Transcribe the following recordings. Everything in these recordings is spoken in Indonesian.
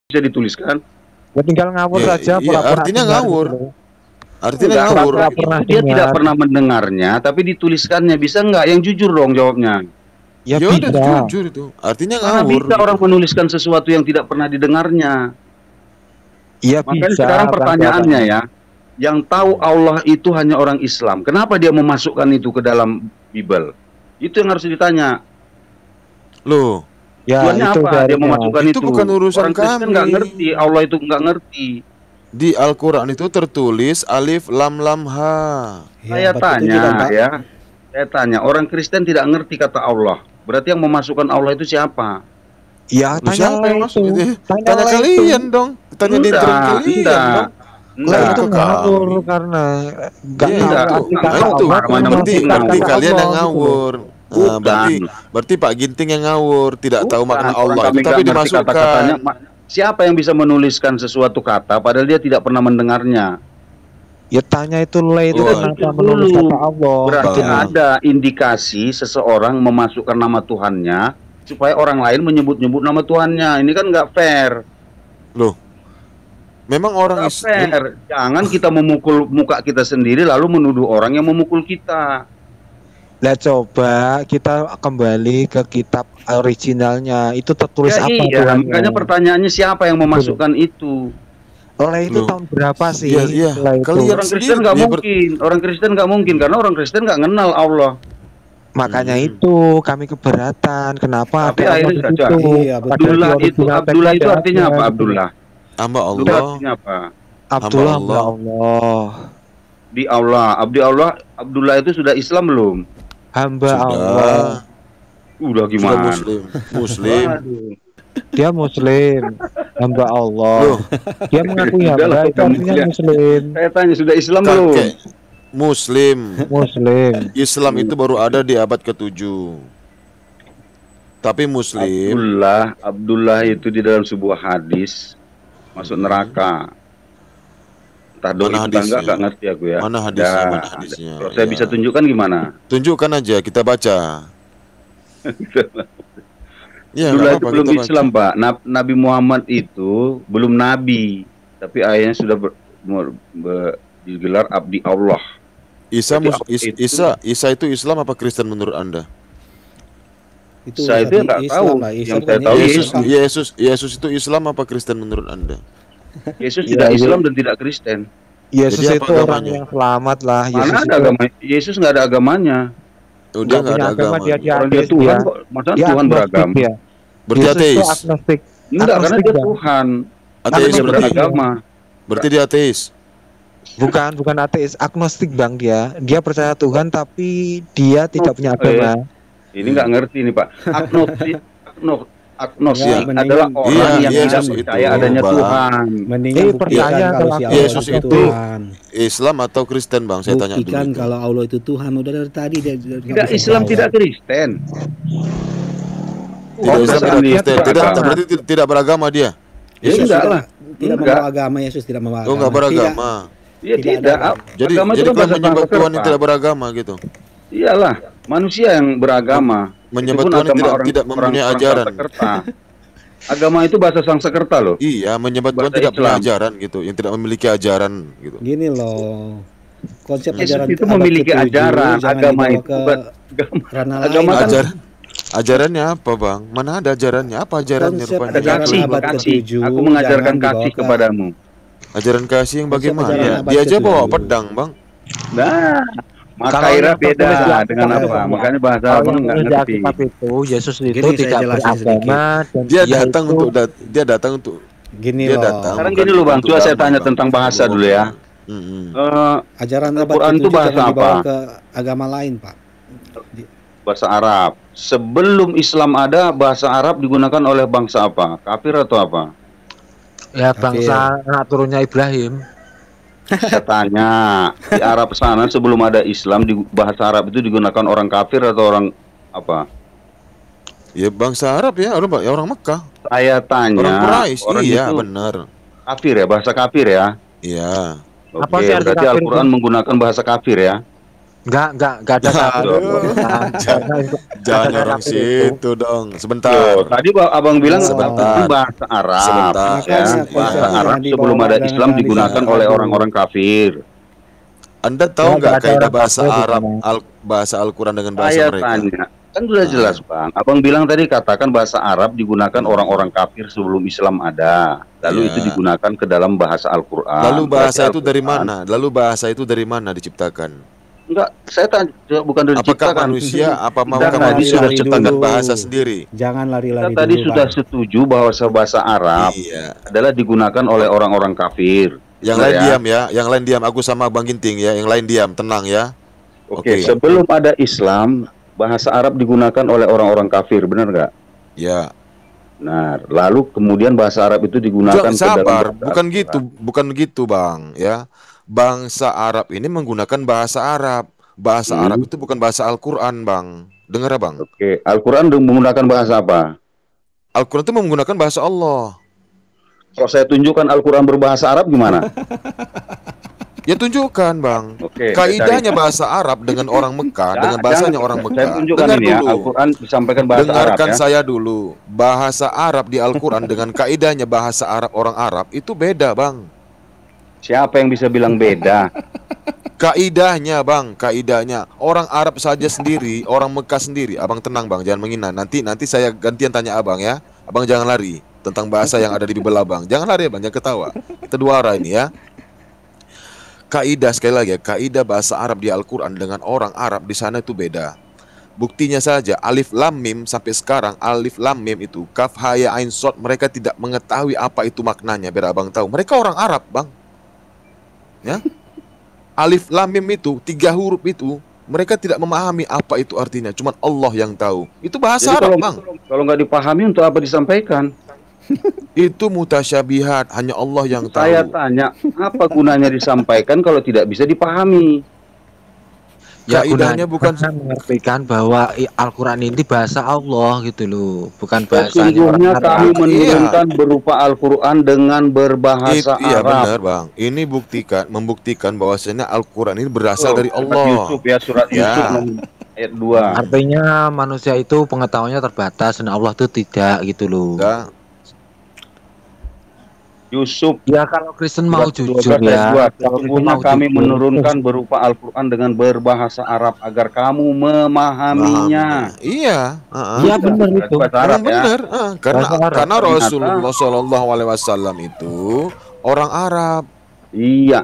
bisa dituliskan. Ya tinggal ngawur saja. Iya, artinya ngawur. Artinya ngawur. Dia tidak pernah mendengarnya, tapi dituliskannya. Bisa nggak? Yang jujur dong jawabnya. Ya udah bisa. jujur itu. Artinya Karena ngawur. bisa orang menuliskan sesuatu yang tidak pernah didengarnya. Iya Makanya bisa. sekarang pertanyaannya ya, yang tahu Allah itu hanya orang Islam. Kenapa dia memasukkan itu ke dalam Bible? Itu yang harus ditanya. Loh, Ya Tujuannya itu apa dia memasukkan itu? Itu bukan urusan orang Kristen kami. nggak ngerti, Allah itu nggak ngerti. di Al-Quran itu tertulis alif lam lam ha. Saya tanya, orang Kristen tidak ngerti kata Allah. Berarti yang memasukkan Allah itu siapa? Ya Loh, tanya siapa yang masuk itu. itu? Tanya Tanya kalian dong. Tanya di intern kalian dong. Lah Enggak. itu Ke ngawur kami. karena nggak Iya, tahu enggak. arti Enggak, kata itu Allah, mana berarti mungkin ngawur. kalian yang Allah gitu loh. ngawur. Nah, berarti Pak Ginting yang ngawur, tidak tahu makna Allah itu, tapi dimasukkan. Kata-katanya. Siapa yang bisa menuliskan sesuatu kata padahal dia tidak pernah mendengarnya? Ya tanya itu itu Oh, kenapa itu menulis dulu. kata Allah. Berarti Betul. ada indikasi seseorang memasukkan nama Tuhannya supaya orang lain menyebut-nyebut nama Tuhannya. Ini kan nggak fair. Loh, memang orang Nggak fair. Jangan kita memukul muka kita sendiri lalu menuduh orang yang memukul kita. Lah coba kita kembali ke kitab originalnya. Itu tertulis Ya apa iya, Tuhannya? makanya pertanyaannya siapa yang memasukkan itu? Lah itu Loh. tahun berapa sih? Iya, iya. Lah itu. Kalian Orang sendiri, Kristen nggak dia mungkin. Orang Kristen nggak mungkin karena orang Kristen nggak kenal Allah. Makanya itu kami keberatan. Kenapa Tapi ada Allah akhirnya di saja. situ? Iya, betul. Abdullah Padahal di itu original Abdullah itu teksnya artinya ada, apa? gitu. Abdullah. hamba Abdullah Allah. artinya apa? Abdullah Hamba ya Allah. Allah. Di Allah. Abdi Allah. Abdullah itu sudah Islam belum? Hamba Sudah. Allah. Udah Sudah gimana? muslim. Muslim. Waduh. Dia muslim. Hamba Allah. Loh, Dia mengakui Udah lah, hamba itu kamu artinya ya. muslim. Saya tanya sudah Islam belum? kakek muslim. Muslim. Islam itu baru ada di abad ke-7. Tapi muslim, Abdullah itu di dalam sebuah hadis masuk neraka. Entah doi Mana entah hadisnya? enggak ngerti aku ya. Mana hadisnya? Ya, Mana hadisnya? Kalau saya Ya. bisa tunjukkan gimana? tunjukkan aja, kita baca. Ya, Abdullah nggak itu apa-apa, belum kita baca. Islam, Pak. Nabi Muhammad itu belum nabi, tapi ayahnya sudah digelar abdi Allah. Isa, Berarti Isa itu Islam apa Kristen menurut Anda? Itu Saya itu nggak tahu. Yang saya tahu Yesus itu Islam apa Kristen menurut Anda? Yesus Iya, tidak iya. Islam dan tidak Kristen. Yesus Jadi apa itu orang agamanya? yang selamat lah. Mana Yesus ada itu agama? Yesus nggak ada agamanya. Oh, dia nggak ada punya agama. Dia Orang dia ateis, Tuhan dia. kok. Masa Dia Tuhan agnostik beragama? dia. Berarti Yesus itu ateis. agnostik. Enggak, karena Agnostik dia dia. Tuhan. Ateis Dia berarti. beragama. Berarti dia ateis. Bukan ateis, agnostik Bang dia. Dia percaya Tuhan tapi dia tidak punya agama. Ini nggak ngerti nih Pak. Agnostik Ya, mendingan- adalah orang Iya, yang Yesus tidak itu, percaya adanya Bang. Tuhan. Mendingan percaya buktikan kalau kalau si Allah Yesus itu itu Tuhan. Islam atau Kristen, Bang? Saya tanya dulu. Buktikan itu. kalau Allah itu Tuhan. Udah dari tadi dia Tidak Islam, tidak Kristen. Tidak Oh, Islam, berarti tidak dia Kristen. tidak Tidak, beragama. berarti tidak beragama dia. Ya enggak lah. Tidak Enggak. membawa agama. Yesus tidak membawa agama. Oh, nggak beragama. Iya Tidak tidak. ada. Jadi Agama itu jadi kan kalian bahasa menyembah Sanskerta. Tuhan yang tidak beragama gitu. Iyalah, manusia yang beragama. Menyembah Itu pun Tuhan yang agama tidak mempunyai ajaran. Sanskerta. Agama itu bahasa Sanskerta loh. Iya, menyembah Tuhan Bahasa tidak punya Islam. ajaran gitu, yang tidak memiliki ajaran gitu. Gini loh. Konsep Yesus ajaran itu abad memiliki ke-7 ajaran. jangan Agama dibawa itu ke bukan ranah lain. agama kan Ajarannya apa, Bang? Mana ada ajarannya? Apa ajarannya Konsep rupanya? ada ajaran kasih, abad kasih. ke-7 Aku mengajarkan jangan dibawa kasih ke- kepadamu. Ajaran kasih yang Konsep bagaimana? ajaran abad Dia aja ke-7. bawa pedang, Bang. Nah, Kalau Makaira yang tertulis beda di dengan Alkitab apa? itu, Makanya bahasa Kalau abang yang nggak tertulis di ngerti. Alkitab itu Yesus itu Gini, saya tidak jelasin beragama dan Dia datang itu- untuk datang untuk Gini dia loh. datang. Sekarang bukan gini loh, Bang. untuk Coba saya damai, tanya Bang. tentang bahasa dulu ya. Mm-mm. Ajaran abad Al-Quran ke-7 itu bahasa jangan dibawa apa? ke agama lain, Pak. Bahasa Arab. Sebelum Islam ada, bahasa Arab digunakan oleh bangsa apa? Kafir atau apa? ya bangsa anak turunnya Ibrahim. Saya tanya, di Arab sana sebelum ada Islam, di bahasa Arab itu digunakan orang kafir atau orang apa? Ya bangsa Arab ya, orang Mekah. Saya tanya, Orang Quraisy. orang Iya, itu benar. kafir ya, bahasa kafir ya? Iya. Oke, Apa sih arti berarti kafir Al-Quran itu? menggunakan bahasa kafir ya? Enggak ada kafir. Aduh. Jangan orang situ dong. Sebentar. Loh, tadi Abang bilang Sebentar. itu bahasa Arab. Sebentar. Ya, Makanya bahasa konsepnya Arab dibawa sebelum ada dengan Islam lisan digunakan Arab oleh dulu. orang-orang kafir. Anda tahu Ya, nggak nggak ada kaidah orang bahasa kafir di Arab, sana. bahasa Al-Quran dengan bahasa Saya mereka? tanya, kan sudah jelas Bang. Abang bilang tadi katakan bahasa Arab digunakan orang-orang kafir sebelum Islam ada. Lalu Ya. itu digunakan ke dalam bahasa Al-Quran. Lalu bahasa Berarti itu dari Al-Quran- mana? Lalu bahasa itu dari mana diciptakan? Enggak, saya tanya bukan dari Apakah diciptakan. manusia? Apa Kita maukah tadi manusia sudah menciptakan dulu. bahasa sendiri? Jangan Kita lari-lari tadi dulu, sudah Bang. setuju bahwa bahasa Arab Iya. adalah digunakan oleh orang-orang kafir. Yang Benar lain ya? diam ya. Yang lain diam. Aku sama Bang Ginting ya. Yang lain diam. Tenang ya. Oke, Oke. sebelum ada Islam, bahasa Arab digunakan oleh orang-orang kafir, benar nggak? Ya. Nah, lalu kemudian bahasa Arab itu digunakan Jangan ke dalam sabar. bahasa Bukan Al-Quran. gitu. Bukan gitu Bang. Ya. Bangsa Arab ini menggunakan bahasa Arab. Bahasa Arab itu bukan bahasa Al-Quran Bang. Dengar ya Bang. Oke, Al-Quran menggunakan bahasa apa? Al-Quran itu menggunakan bahasa Allah. Kalau saya tunjukkan Al-Quran berbahasa Arab gimana? Ya tunjukkan Bang. Oke, Kaidahnya bahasa Arab dengan orang Mekah, Ya, dengan bahasanya jangan- orang Saya Mekah. tunjukkan Dengar ini ya, dulu. Al-Quran disampaikan bahasa Dengarkan Arab ya. saya dulu. Bahasa Arab di Al-Quran dengan kaidahnya bahasa Arab orang Arab itu beda Bang. Siapa yang bisa bilang beda? Kaidahnya Bang, kaidahnya. Orang Arab saja sendiri, orang Mekah sendiri. Abang tenang Bang, jangan menghina. Nanti saya gantian tanya Abang ya. Abang jangan lari tentang bahasa yang ada di Bibel Abang. Jangan lari ya Bang, jangan ketawa. Kita dua arah ini ya. Kaidah sekali lagi ya, kaidah bahasa Arab di Al-Quran dengan orang Arab di sana itu beda. Buktinya saja alif lam mim sampai sekarang alif lam mim itu kaf ha ya ain shad mereka tidak mengetahui apa itu maknanya biar Abang tahu. Mereka orang Arab Bang. Ya. Alif lam mim itu 3 huruf itu mereka tidak memahami apa itu artinya. Cuman Allah yang tahu. Itu bahasa Jadi Arab kalau Bang. kalau nggak dipahami untuk apa disampaikan? Itu mutasyabihat, hanya Allah yang tahu. Saya tanya, apa gunanya disampaikan kalau tidak bisa dipahami? Ya Kaidahnya bukan mengartikan bahwa Al-Quran ini bahasa Allah gitu loh, bukan bahasanya Sesungguhnya orang kami Arab. menurunkan berupa Al-Quran dengan berbahasa Iya Arab. benar Bang. Ini membuktikan bahwasanya Al-Quran ini berasal dari Surat Allah. Yusuf ya, surat Ya. Yusuf ayat 2. Artinya manusia itu pengetahuannya terbatas dan Allah itu tidak gitu loh. Ya. Yusuf Ya kalau Kristen mau surat jujur 12 ayat 2. ya. Kalau Kristen Sesungguhnya mau kami jujur. menurunkan berupa Al-Quran dengan berbahasa Arab agar kamu memahaminya. Iya. Iya benar itu. Bahasa Arab ya. Benar. Karena Bahasa Arab. karena Ternyata. Rasulullah Shallallahu Alaihi Wasallam itu orang Arab. Iya.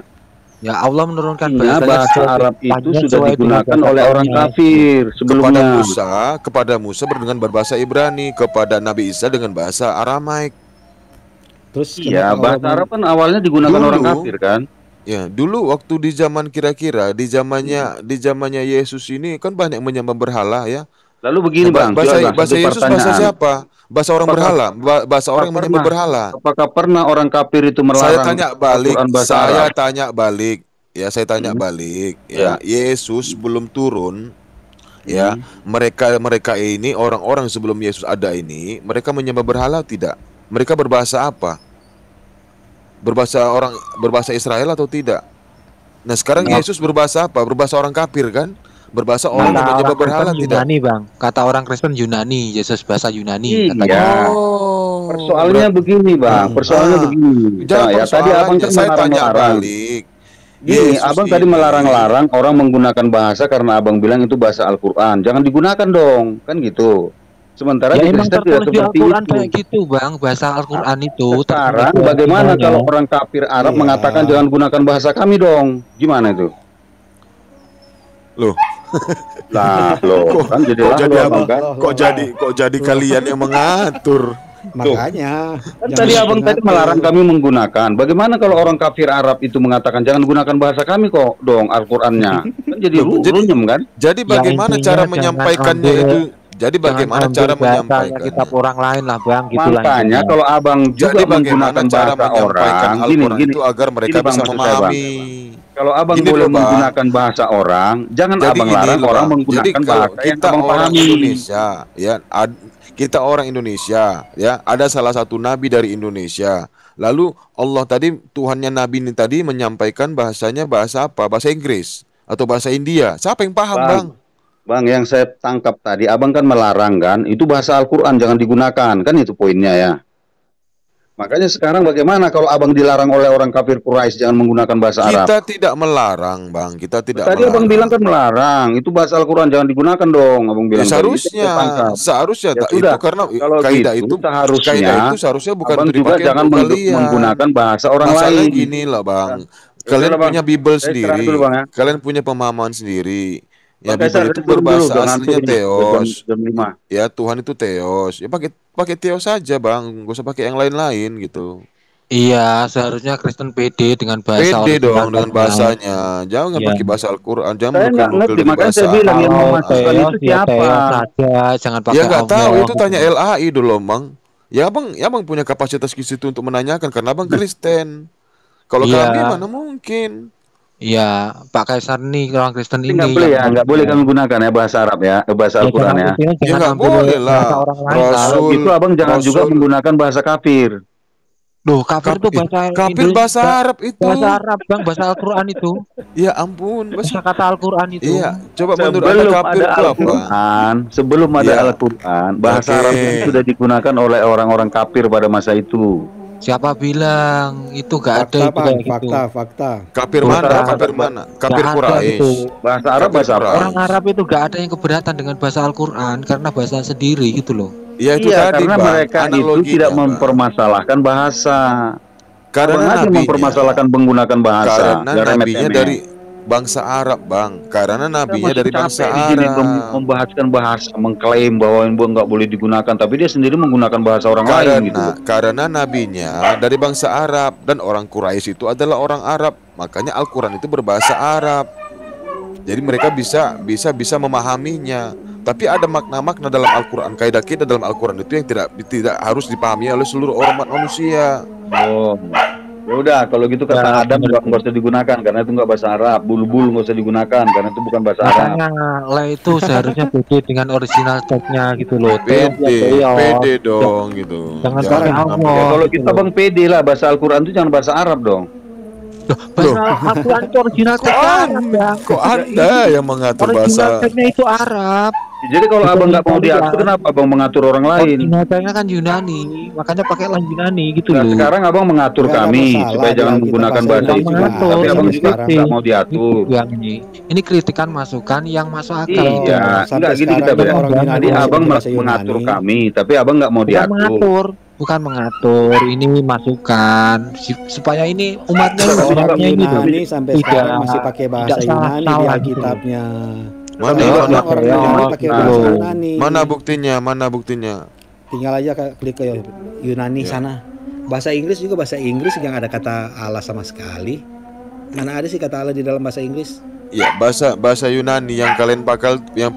Ya Allah menurunkan Artinya bahasa sesuai Arab itu kehidupannya, sudah sesuai dengan digunakan oleh orang bahasanya. kafir Kepada sebelumnya. Kepada Musa dengan berbahasa Ibrani, kepada Nabi Isa dengan bahasa Aramaik. Terus Iya, kenapa bahasa Allah Arab kan awalnya digunakan Dulu. orang kafir kan? Ya, dulu waktu di zaman kira-kira di zamannya Yesus ini kan banyak menyembah berhala ya. Lalu begini Nah, Bang, bahasa coba, bahasa satu Yesus bahasa pertanyaan. siapa? Bahasa orang Apakah- berhala, bahasa orang yang menyembah berhala. Apakah pernah orang kafir itu Saya melarang tanya balik, Al-Quran bahasa saya Arab? tanya balik. Ya, saya tanya balik. Ya, Yesus belum turun. Ya, mereka ini orang-orang sebelum Yesus ada ini, mereka menyembah berhala tidak? Mereka berbahasa apa? Berbahasa Israel atau tidak? Nah, sekarang Yesus berbahasa apa? Berbahasa orang kafir kan? Berbahasa orang yang Kata menyembah orang berhala Kristen tidak? Yunani bang, kata orang Kristen Yunani, Yesus bahasa Yunani Iya. katanya. Oh, Persoalannya begini Bang, persoalannya begini. Jangan Ya, tadi abang kan saya tanya melarang-larang. balik. Gini, Yesus abang tadi ini- melarang-larang orang menggunakan bahasa karena abang bilang itu bahasa Al-Quran. Jangan digunakan dong, kan gitu. Sementara Ya di emang Kristen tidak tertulis di seperti Al-Quran itu. kayak gitu bang, bahasa Al-Quran itu. Sekarang tertulis di bagaimana Al-Qurannya. kalau orang kafir Arab Iya. mengatakan jangan gunakan bahasa kami dong? Gimana itu? Loh, Lah, loh, kan jadi kok jadi abang kan? kok jadi kalian yang mengatur? makanya Kan jangan tadi abang tadi digunakan. melarang kami menggunakan. Bagaimana kalau orang kafir Arab itu mengatakan jangan gunakan bahasa kami kok dong Al-Qur'annya? Kan jadi runyem kan? Jadi Ya, bagaimana intinya cara jangan menyampaikannya ambil- itu? Jadi bagaimana Jangan cara ambil bahasanya menyampaikannya? kitab orang lain lah bang, gitu lah. Makanya kalau abang juga Jadi bagaimana menggunakan cara bahasa menyampaikan orang, Al-Quran gini, itu agar mereka Gini, Bang, bisa maksud saya, Bang. memahami? kalau abang Gini boleh loh, Bang. menggunakan bahasa orang, jangan Jadi abang gini larang loh, orang Bang. Jadi menggunakan kalau bahasa yang kita abang orang pahami. Indonesia, ya, kita orang Indonesia, ya, ada salah satu nabi dari Indonesia. Lalu Allah tadi, Tuhannya nabi ini tadi menyampaikan bahasanya bahasa apa? Bahasa Inggris. atau bahasa India. Siapa yang paham, Bang. Bang? Bang, yang saya tangkap tadi, abang kan melarang kan, itu bahasa Al-Quran jangan digunakan, kan itu poinnya ya. Makanya sekarang bagaimana kalau abang dilarang oleh orang kafir Quraisy jangan menggunakan bahasa Arab? Kita tidak melarang, Bang. Kita tidak Tadi abang melarang. bilang kan melarang, itu bahasa Al-Quran jangan digunakan dong, abang Ya, bilang tadi. Itu saya tangkap. seharusnya Ya tak sudah, itu karena kalau kaidah gitu itu seharusnya bukan abang untuk juga dipakai jangan untuk kalian. menggunakan bahasa orang Masalahnya lain. gini lah, Bang. Ya Kalian udahlah, Bang. punya Bible Saya istirahat sendiri. dulu, Bang, ya. Kalian punya pemahaman sendiri. Ya, Bang Kaisar, Bible saya itu turun dulu, berbahasa udah aslinya ngantuk ini, udah Theos. jam 5. Ya, Tuhan itu Theos. Ya pakai pakai Theos saja, Bang. Gak usah pakai yang lain-lain gitu. Iya, seharusnya Kristen pede dengan bahasa Pede dong dengan originalnya. bahasanya. Jangan Iya. pakai bahasa Al-Quran. Jangan Saya nggak nukil-nukil ngerti, dari makanya bahasa saya bilang yang Arab. memasukkan Theos, itu ya siapa? Theos saja, jangan pakai Ya nggak tahu, Allah. itu tanya LAI dulu, Bang. Ya abang punya kapasitas ke situ untuk menanyakan karena abang Kristen. Kalau Iya. kami mana mungkin? Iya, Pak Kaisar nih orang Kristen Ini ini nggak boleh ya, yang nggak boleh kami gunakan ya bahasa Arab ya, bahasa Al-Quran ya. Ya Jangan nggak ambil boleh bahasa lah. orang lain lah. Kalau Rasul, gitu abang jangan juga Rasul. menggunakan bahasa kafir. Loh, kafir itu bahasa Kafir bahasa Arab itu. Bahasa Arab, Bang, bahasa Al-Qur'an itu. Ya ampun, Bahasa kata Al-Qur'an itu. Iya, coba menurut Anda Sebelum kafir ada itu apa? Al-Quran, sebelum ada Iya. Al-Quran, bahasa Oke. Arab itu sudah digunakan oleh orang-orang kafir pada masa itu. Siapa bilang itu gak ada Fakta, itu Bang, kayak gitu. fakta. Kafir Bukan. mana? Kafir mana? Kafir Gak ada Quraisy. itu. Bahasa Arab Kafir bahasa apa? Quraisy. Orang Arab itu gak ada yang keberatan dengan bahasa Al-Qur'an karena bahasa sendiri gitu loh. Ya itu Iya, tadi, karena Bang. mereka itu Analoginya, tidak Bang. mempermasalahkan bahasa. Karena Abang aja nabinya, mempermasalahkan menggunakan bahasa. karena Ya, nabinya remet-remet. dari bangsa Arab, Bang. Karena nabinya Masih dari bangsa capek di sini Arab. membahaskan bahasa, mengklaim bahwa ini nggak boleh digunakan, tapi dia sendiri menggunakan bahasa orang lain gitu. Karena nabinya dari bangsa Arab dan orang Quraisy itu adalah orang Arab, makanya Al-Quran itu berbahasa Arab. Jadi mereka bisa memahaminya. Tapi ada makna-makna dalam Al-Quran, kaidah-kaidah dalam Al-Quran itu yang tidak harus dipahami oleh seluruh umat manusia. Oh, ya udah kalau gitu kata Ya, Adam nggak usah digunakan karena itu nggak bahasa Arab. Bulbul nggak usah digunakan karena itu bukan bahasa Arab. Makanya lah itu seharusnya beda dengan original text-nya gitu loh. Pede dong gitu. Jangan Jangan pakai sampai- Allah. Ya, kalau gitu kita loh. bang pede lah bahasa Al-Quran itu jangan bahasa Arab dong. Loh, bahasa Al-Qur'an itu original text-nya Arab, Bang. Kok Anda yang mengatur Original bahasa? text-nya itu Arab. Jadi kalau Bukan abang nggak mau Yunani, diatur, Bang. kenapa abang mengatur orang lain? Original text-nya kan Yunani, makanya pakailah Yunani gitu Nah, loh. sekarang abang mengatur Nggak ada kami masalah, supaya dia jangan kita menggunakan bahasa bahasa Bukan itu. mengatur, Tapi abang ini juga kritik. nggak mau diatur. Itu yang ini kritikan masukan yang masuk akal. Iya, Sampai enggak gitu kita sekarang beda. orang Yunani Jadi masih abang pakai bahasa mengatur Yunani. kami, tapi abang nggak mau Bukan diatur. mengatur, bukan mengatur. Ini masukan supaya ini umatnya Orang ini loh. Yunani sampai Tidak- sekarang masih pakai bahasa tidak Yunani di salah Alkitabnya. Mana Tapi mana orang- Orang Yunani pakai Nah, bahasa loh. Yunani. mana buktinya? Mana buktinya? Tinggal aja klik ke Yunani Ya. sana. Bahasa Inggris juga bahasa Inggris yang ada kata Allah sama sekali. Mana ada sih kata Allah di dalam bahasa Inggris? Ya, bahasa Yunani yang kalian kalian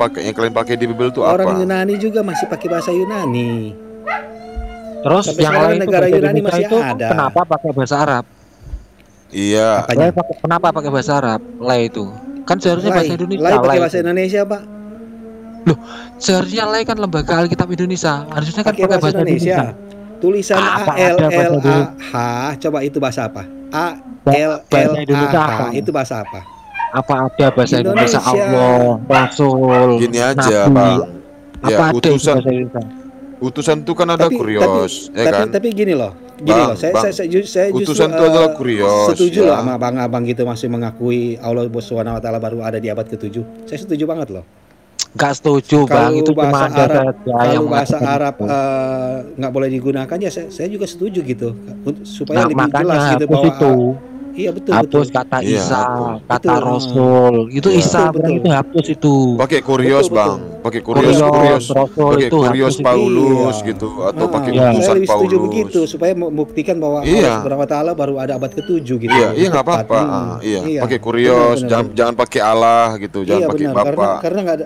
pakai di Bible itu Orang apa? Yunani juga masih pakai bahasa Yunani. Terus Sampai yang sekarang lain itu negara bahasa Yunani Indonesia masih itu ada. kenapa pakai bahasa Arab? Iya. Apanya? Kenapa pakai bahasa Arab? Lah itu kan seharusnya bahasa Indonesia. Lai pakai Lai bahasa itu. Indonesia, Pak. Seharusnya Lai kan lembaga Alkitab Indonesia. Harusnya kan Pakai bahasa Indonesia. Tulisan Apa A L ada bahasa L A Indonesia? H, coba itu bahasa apa? A L L Bahasa A Indonesia H, apa? itu bahasa apa? Apa ada bahasa Indonesia, Indonesia. Allah, Rasul, Gini aja, Nabi? Bang. Apa Ya, ada itu utusan bahasa Indonesia? utusan itu kan ada kurios, ya kan? Tapi gini loh, Bang, saya Bang. justru Utusan itu adalah kurios, setuju ya. loh sama abang-abang gitu masih mengakui Allah Subhanahu wa taala baru ada di abad ke-7. Saya setuju banget loh. Gak setuju Bang, Kalau itu cuma bahasa ada Arab, saja yang kalau bahasa mengatakan Arab itu. nggak boleh digunakan ya saya juga setuju gitu supaya Nah, lebih makanya jelas gitu hapus bahwa itu. iya betul Hapus betul. kata Iya, Isa, hapus. kata Betul. Rasul. Itu Iya. Isa, Betul, Bang, betul. itu hapus itu. Pakai kurios, Betul, Bang. Pakai kurios, Kurios, Rasul pakai itu kurios hapus. Paulus Iya. gitu atau pakai Iya. Saya utusan lebih setuju Paulus. begitu supaya membuktikan bahwa Iya. Allah Subhanahu wa taala baru ada abad ke-7 gitu. Iya, iya nggak Tepat. apa-apa. Iya, Iya. pakai kurios, Benar, jangan pakai Allah gitu, jangan Iya pakai benar Bapak. karena nggak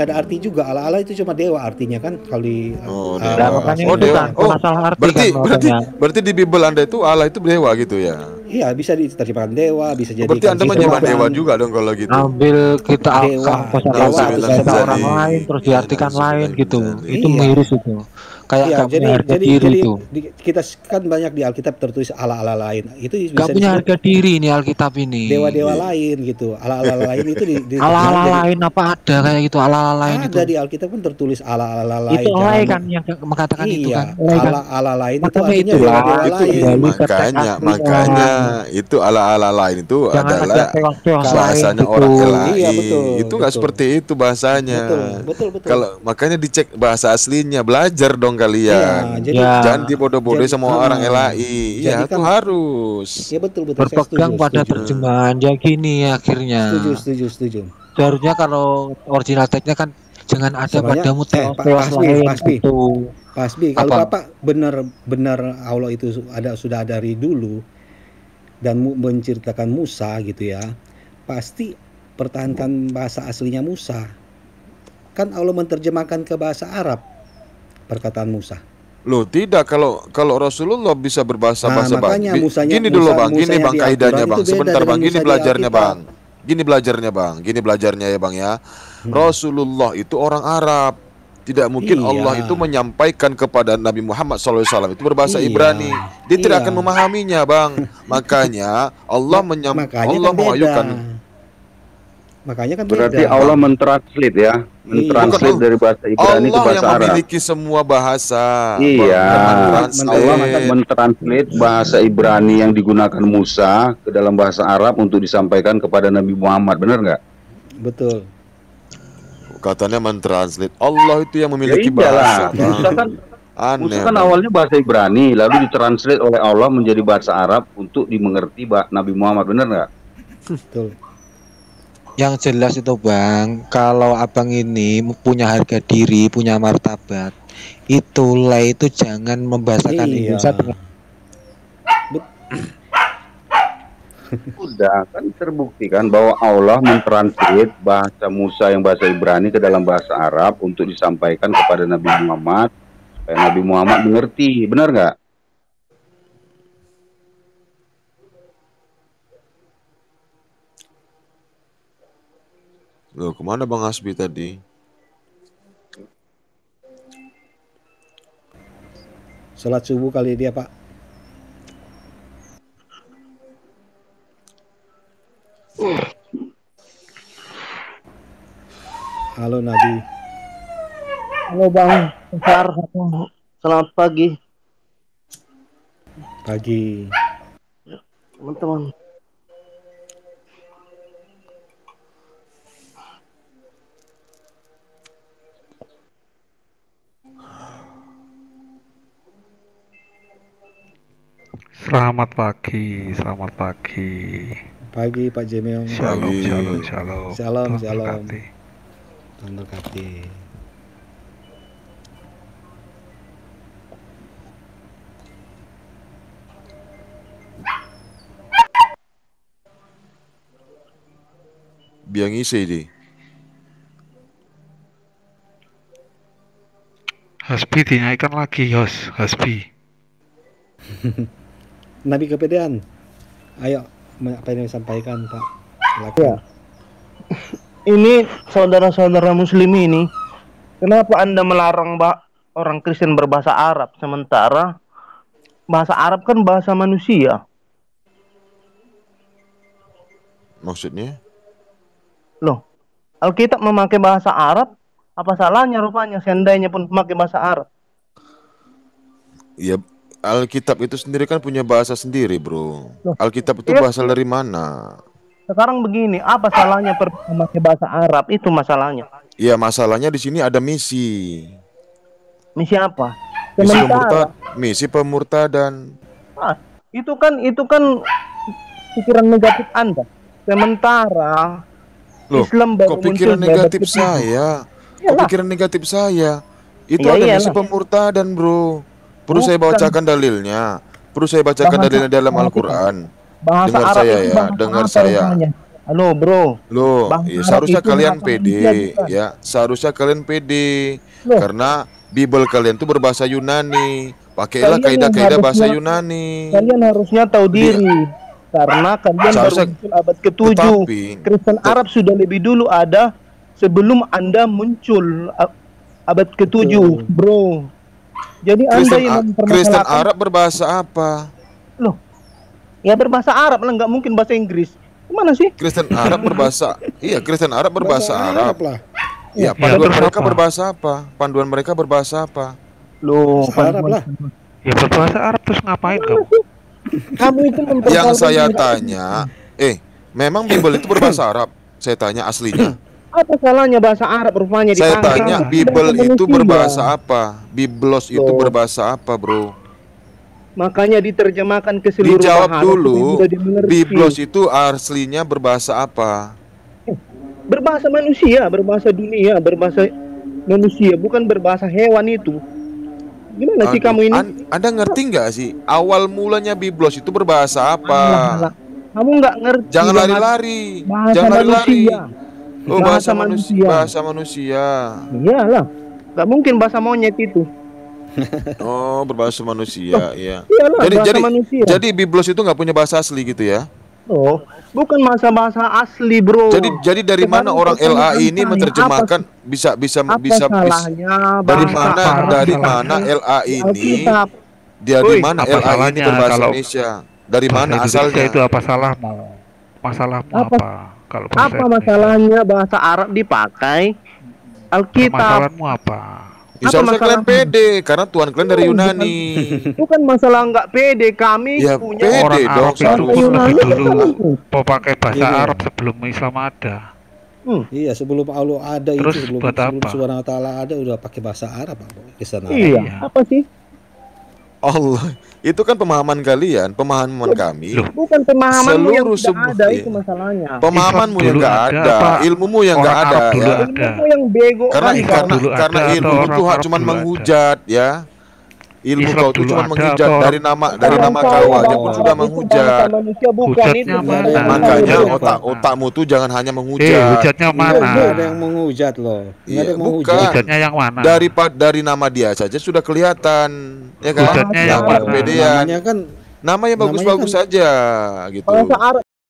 ada arti juga Allah itu cuma dewa artinya kan kalau di Oh, Nah, dewa. makanya Oh, itu dewa. kan Oh, masalah arti berarti kan berarti makanya. berarti di Bible Anda itu Allah itu dewa gitu ya. iya bisa diterjemahkan dewa bisa jadi Berarti Anda menyembah dewa juga dong kalau gitu. Ambil kita Dewa. kosa Dewa kata itu kata bisa orang jadi. lain terus Iya, diartikan nauzubillah lain min gitu. dzalik. Itu Iya. miris itu. kayak Iya, gak punya harga diri tuh. kita kan banyak di Alkitab tertulis ala-ala lain. Itu Gak bisa punya disebut harga diri nih Alkitab ini. dewa-dewa lain gitu. Ala-ala lain itu diterjemahkan Ala-ala jadi lain apa ada kayak gitu, ala-ala lain itu. ada di Alkitab kan tertulis ala-ala lain. Itu Jangan oleh kan yang mengatakan itu iya, kan. Oleh kan. ala-ala lain itu Makanya artinya itulah, dewa-dewa itu lain. kembali ke teks makanya aslinya. itu ala-ala lain itu Jangan ada adalah teos-teos lain bahasanya gitu. orang LAI. Iya, betul, Itu nggak betul. seperti itu bahasanya. Betul. Kalau makanya dicek bahasa aslinya, belajar dong kalian. Iya, jadi Ya. Jangan dibodoh-bodohi Jadi, sama orang LAI. jadi Iya, itu kan- harus. ya betul saya Berpegang pada setuju. terjemahan ya gini akhirnya. Setuju. Seharusnya kalau original teksnya kan jangan ada Sebenarnya, padamu teos-teos Pak lain Hasbi. gitu. Pasbi, kalau Apa? Bapak benar Allah itu sudah dari dulu dan menceritakan Musa gitu ya, pasti pertahankan bahasa aslinya Musa. Kan Allah menerjemahkan ke bahasa Arab perkataan Musa. Loh, tidak, kalau Rasulullah bisa berbahasa Nah, bahasa makanya gini dulu Bang, gini Musanya Bang di kaidahnya Al-Quran Bang. itu beda Sebentar dengan Bang, gini Musa di belajarnya Alkitab. Bang. Gini belajarnya ya Bang ya. Rasulullah itu orang Arab. Tidak mungkin Iya. Allah itu menyampaikan kepada Nabi Muhammad SAW itu berbahasa Iya. Ibrani. Dia tidak Iya. akan memahaminya Bang. Makanya Allah Makanya Allah kan beda. mengajukan. Makanya kan Berarti beda. Allah mentranslate ya, mentranslate Bukan, dari bahasa Ibrani ke Allah yang bahasa Arab. memiliki semua bahasa. Iya, Mentranslate. Allah mentranslate bahasa Ibrani yang digunakan Musa ke dalam bahasa Arab untuk disampaikan kepada Nabi Muhammad, benar nggak? Betul. Katanya mentranslate. Allah itu yang memiliki Ya iyalah. bahasa. Bang. Musa kan Aneh. Musa kan Bang. awalnya bahasa Ibrani, lalu ditranslate oleh Allah menjadi bahasa Arab untuk dimengerti Nabi Muhammad, benar nggak? Betul. Yang jelas itu Bang, kalau abang ini punya harga diri, punya martabat, itulah itu jangan membahasakan Iya. Indonesia dengan Udah kan terbukti kan bahwa Allah mentranslate bahasa Musa yang bahasa Ibrani ke dalam bahasa Arab untuk disampaikan kepada Nabi Muhammad supaya Nabi Muhammad mengerti, benar nggak? Loh, kemana Bang Hasbi tadi? Salat subuh kali dia, Pak. Halo Nabi. Halo Bang, Besar. Selamat pagi Pagi. teman-teman. Selamat pagi, selamat pagi. Pagi Pak Jemeong. Shalom, Pagi. shalom, shalom. Shalom, Tuhan shalom. berkati. Tuhan berkati. Biang isi di. Hasbi dinaikkan lagi, Yos. Hasbi. Nabi kepedean. Ayo, apa yang disampaikan Pak? Silakan. Ya. Ini saudara-saudara muslim ini, kenapa Anda melarang orang Kristen berbahasa Arab sementara bahasa Arab kan bahasa manusia? Maksudnya? Loh, Alkitab memakai bahasa Arab, apa salahnya rupanya seandainya pun memakai bahasa Arab? Ya, Alkitab itu sendiri kan punya bahasa sendiri, bro. Loh, Alkitab itu iya. berasal dari mana? Sekarang begini, apa salahnya memakai bahasa Arab? Itu masalahnya. Ya, masalahnya di sini ada misi. Misi apa? Misi pemurtadan. Ah, itu kan pikiran negatif Anda. Sementara Loh, Islam baru kok pikiran muncul negatif babak kedua. saya? Kok Iyalah. pikiran negatif saya? Itu Iya, ada iyalah. misi pemurtadan, bro. Perlu saya Bukan. bacakan dalilnya. Perlu saya bacakan Bahasa dalilnya dalam Arab Al-Quran. Bahasa Dengar Arab saya itu ya, bahasa dengar apa saya. rupanya? Halo bro. Loh, Bahasa ya, Arab seharusnya itu kalian bahasa pede, manusia, bukan? ya. Seharusnya kalian pede. Loh. Karena Bible kalian tuh berbahasa Yunani. Pakailah Kalian yang kaidah-kaidah bahasa harusnya- Yunani. Kalian harusnya tahu diri. Karena kalian baru Seharusnya- muncul abad ke-7. Tetapi- Kristen Arab sudah lebih dulu ada sebelum Anda muncul abad ke-7, bro. Jadi Anda Kristen, yang Kristen mempermasalahkan Arab berbahasa apa? loh. Ya berbahasa Arab lah, nggak mungkin bahasa Inggris. Gimana sih? Kristen Arab berbahasa, iya Kristen Arab berbahasa Arab. lah. Iya, Ya, panduan terus mereka apa? berbahasa apa? Panduan mereka berbahasa apa? Loh, Bahasa Arab lah. Ya berbahasa Arab terus ngapain kamu? Kamu itu Yang mempersoalkan saya mereka. tanya, memang Bible itu berbahasa Arab? Saya tanya aslinya. Apa salahnya bahasa Arab rupanya Saya dipakai? tanya Salah. Bible itu Manusia. berbahasa apa? Biblos itu Loh. berbahasa apa, bro? Makanya diterjemahkan ke seluruh Dijawab bahasa dulu. supaya mudah dimengerti. Biblos itu aslinya berbahasa apa? Berbahasa manusia, berbahasa dunia, berbahasa manusia, bukan berbahasa hewan itu. Gimana sih Aduh, kamu ini? Anda ngerti nggak sih? Awal mulanya Biblos itu berbahasa apa? Alah, kamu nggak ngerti. Jangan bahasa- lari-lari. Bahasa Jangan lari-lari. manusia. Oh, bahasa manusia. manusia. Bahasa manusia. Iyalah, nggak mungkin bahasa monyet itu. Oh, berbahasa manusia, iya. Iyalah, Jadi bahasa manusia. jadi Biblos itu nggak punya bahasa asli gitu ya? Oh, bukan bahasa asli, bro. Jadi dari mana Sekarang orang pertanyaan LA ini saya, menerjemahkan apa salahnya dari bahasa mana Arab dari dipakai mana LA di ini Alkitab? dari Woi, mana apa LA ini salahnya berbahasa kalau Indonesia? Dari Bahasa mana Indonesia asalnya? itu apa salahmu? Masalahmu Apa- apa? Kalau bahasa Apa Indonesia? masalahnya bahasa Arab dipakai Alkitab? Permasalahanmu apa? Ya, seharusnya masalah- kalian pede karena Tuhan kalian dari Yunani. Bukan masalah nggak pede, kami Ya, punya pede Orang dong, Arab itu seharusnya. lebih dulu Yunani. pakai bahasa Iya. Arab sebelum Islam ada. Iya, sebelum Allah ada Terus itu, sebelum buat apa? Subhanahu wa taala ada udah pakai bahasa Arab, Pak. Kristen Arab. Iya, Iya. apa sih? Allah, itu kan pemahaman kalian, pemahaman kami. Loh, Bukan pemahamanmu yang Seluruh tidak sebuah- ada, iya. itu masalahnya. Pemahamanmu yang dulu nggak ada ada, apa ilmumu yang nggak orang ada Arab dulu ya. ada? Ilmumu yang bego Karena kan, Islam karena dulu karena ada ilmu atau itu orang Arab cuma dulu ada? menghujat ya. Ilmu Islam kau itu dulu cuma ada menghujat atau dari nama Saya kau aja pun bahasa sudah Arab itu menghujat. bahasa manusia, bukan Hujatnya itu. mana? Saya Makanya tahu. otakmu tuh jangan hanya Eh, menghujat. hujatnya Iya, mana? nggak ada yang menghujat loh. Nggak Iya, ada yang bukan. menghujat. Hujatnya yang mana? Dari nama dia saja sudah kelihatan, ya kan? Hujatnya Nah, yang mana? kepedean. Namanya kan Namanya bagus-bagus Namanya saja gitu. Bahasa Arab